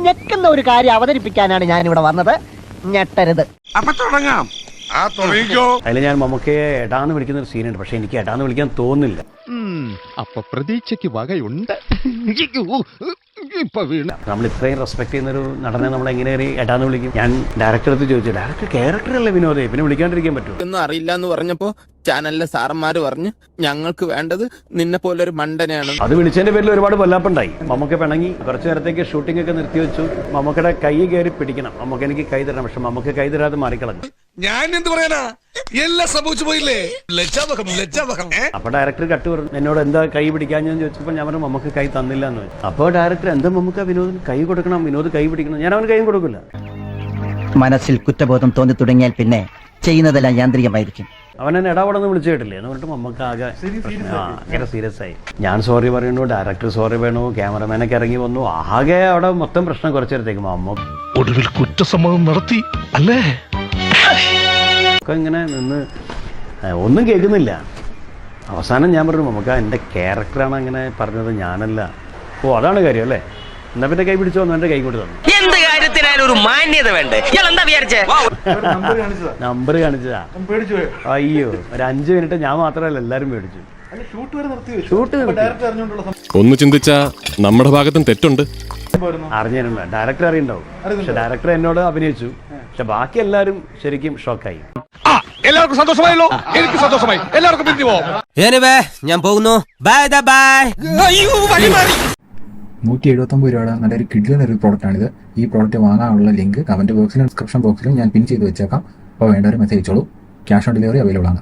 ഞെക്കുന്ന ഒരു കാര്യം അവതരിപ്പിക്കാനാണ് ഞാൻ ഇവിടെ വന്നത്. ഞെട്ടരുത്. അപ്പൊ തുടങ്ങാം. അതിൽ ഞാൻ മമ്മൂക്കയെ എടാന്ന് വിളിക്കുന്ന ഒരു സീനുണ്ട്. പക്ഷെ എനിക്ക് എടാന്ന് വിളിക്കാൻ തോന്നുന്നില്ല. അപ്പൊ പ്രതീക്ഷയ്ക്ക് വകയുണ്ട്. നമ്മൾ ഇത്രയും റെസ്പെക്ട് ചെയ്യുന്ന ഒരു നടനെ നമ്മൾ എങ്ങനെ എടാന്ന് വിളിക്കും? ഞാൻ ഡയറക്ടറെ അടുത്ത് ചോദിച്ചു, ഡയറക്ടർ ക്യാരക്ടറല്ലേ വിനോദേ, പിന്നെ വിളിക്കാണ്ടിരിക്കാൻ പറ്റുമോ? ഒന്നും അറിയില്ല എന്ന് പറഞ്ഞപ്പോ ചാനലിലെ സാറന്മാര് പറഞ്ഞു ഞങ്ങൾക്ക് വേണ്ടത് നിന്നെ പോലെ ഒരു മണ്ടനെയാണ്. അത് വിളിച്ചതിന്റെ പേരിൽ ഒരുപാട് പൊല്ലാപ്പുണ്ടായി. മമ്മൂക്ക പിണങ്ങി കുറച്ചു നേരത്തേക്ക് ഷൂട്ടിംഗ് ഒക്കെ നിർത്തിവെച്ചു. മമ്മൂക്കയുടെ കൈ കയറി പിടിക്കണം, മമ്മൂക്ക എനിക്ക് കൈ തരണം. പക്ഷെ മമ്മൂക്ക കൈ തരാതെ മാറിക്കളഞ്ഞു. ഞാൻ എന്ത് പറയാനാ, എല്ലാം സംഭവിച്ചു പോയില്ലേ. ലജ്ജാവഹം. അപ്പൊ ഡയറക്ടർ കട്ട് പറഞ്ഞു, എന്നോട് എന്താ കൈ പിടിക്കാഞ്ഞെന്ന് ചോദിച്ചപ്പോൾ ഞാൻ പറഞ്ഞു മമ്മൂക്ക കൈ തന്നില്ല എന്ന് പറഞ്ഞു. അപ്പോൾ ഡയറക്ടർ എന്താ മമ്മൂക്ക വിനോദിന് കൈ കൊടുക്കണം, വിനോദ് കൈ പിടിക്കണം. ഞാൻ അവന് കൈയും കൊടുക്കില്ല. മനസ്സിൽ കുറ്റബോധം തോന്നി തുടങ്ങിയാൽ പിന്നെ ചെയ്യുന്നതെല്ലാം യാന്ത്രികമായിരിക്കും. അവൻ എന്നെ ഇടപെടുന്ന് വിളിച്ചു കേട്ടില്ലേ എന്ന് പറഞ്ഞിട്ട് മമ്മൂക്ക ആകെ ഭയങ്കര സീരിയസ് ആയി. ഞാൻ സോറി പറയുന്നു, ഡയറക്ടർ സോറി വേണു, ക്യാമറമാനൊക്കെ ഇറങ്ങി വന്നു. ആകെ അവിടെ മൊത്തം പ്രശ്നം കുറച്ചു നേരത്തേക്ക് മമ്മൂക്ക ഒടുവിൽ കുറ്റസമ്മതം നടത്തി അല്ലേ. ഇങ്ങനെ നിന്ന് ഒന്നും കേൾക്കുന്നില്ല. അവസാനം ഞാൻ പറഞ്ഞു, മമ്മൂക്ക എൻ്റെ ക്യാരക്ടറാണ് അങ്ങനെ പറഞ്ഞത്, ഞാനല്ല. ഓ അതാണ് കാര്യം അല്ലേ, എന്നാ പിന്നെ കൈ പിടിച്ചു വന്നു, എൻ്റെ കൈ കൊണ്ട് തന്നു. എന്ത് കാര്യത്തിനായാലും ഒരു മാന്യത വേണ്ടേ? എന്താ വിചാരിച്ചേ? നമ്പർ കാണിച്ചതാ. അയ്യോ, ഒരു 5 മിനിറ്റ് ഞാൻ മാത്രമല്ല എല്ലാരും പേടിച്ചു. ഷൂട്ട് ഒന്ന് ചിന്തിച്ചാ നമ്മുടെ ഭാഗത്തും തെറ്റുണ്ട്. അറിഞ്ഞിട്ടുണ്ട്, ഡയറക്ടർ അറിയണ്ടാവും. പക്ഷെ ഡയറക്ടർ എന്നോട് അഭിനയിച്ചു, പക്ഷെ ബാക്കി എല്ലാരും ശരിക്കും ഷോക്കായി. എല്ലാവർക്കും സന്തോഷമായല്ലോ. എനിക്ക് സന്തോഷമായി. എല്ലാവർക്കും പിരിഞ്ഞു പോവാം. ഞാൻ പോകുന്നു. Bye bye. 179 രൂപയുടെ നല്ലൊരു കിഡിലൊരു പ്രോഡക്റ്റാണിത്. ഈ പ്രോഡക്റ്റ് വാങ്ങാനുള്ള ലിങ്ക് കമന്റ് ബോക്സിലും ഡിസ്ക്രിപ്ഷൻ ബോക്സിലും ഞാൻ പിൻ ചെയ്ത് വെച്ചേക്കാം. അപ്പോൾ വേണ്ടവർ മെസ്സേജ് അയച്ചോളൂ. ക്യാഷ് ഓൺ ഡെലിവറി അവൈലബിൾ ആണ്.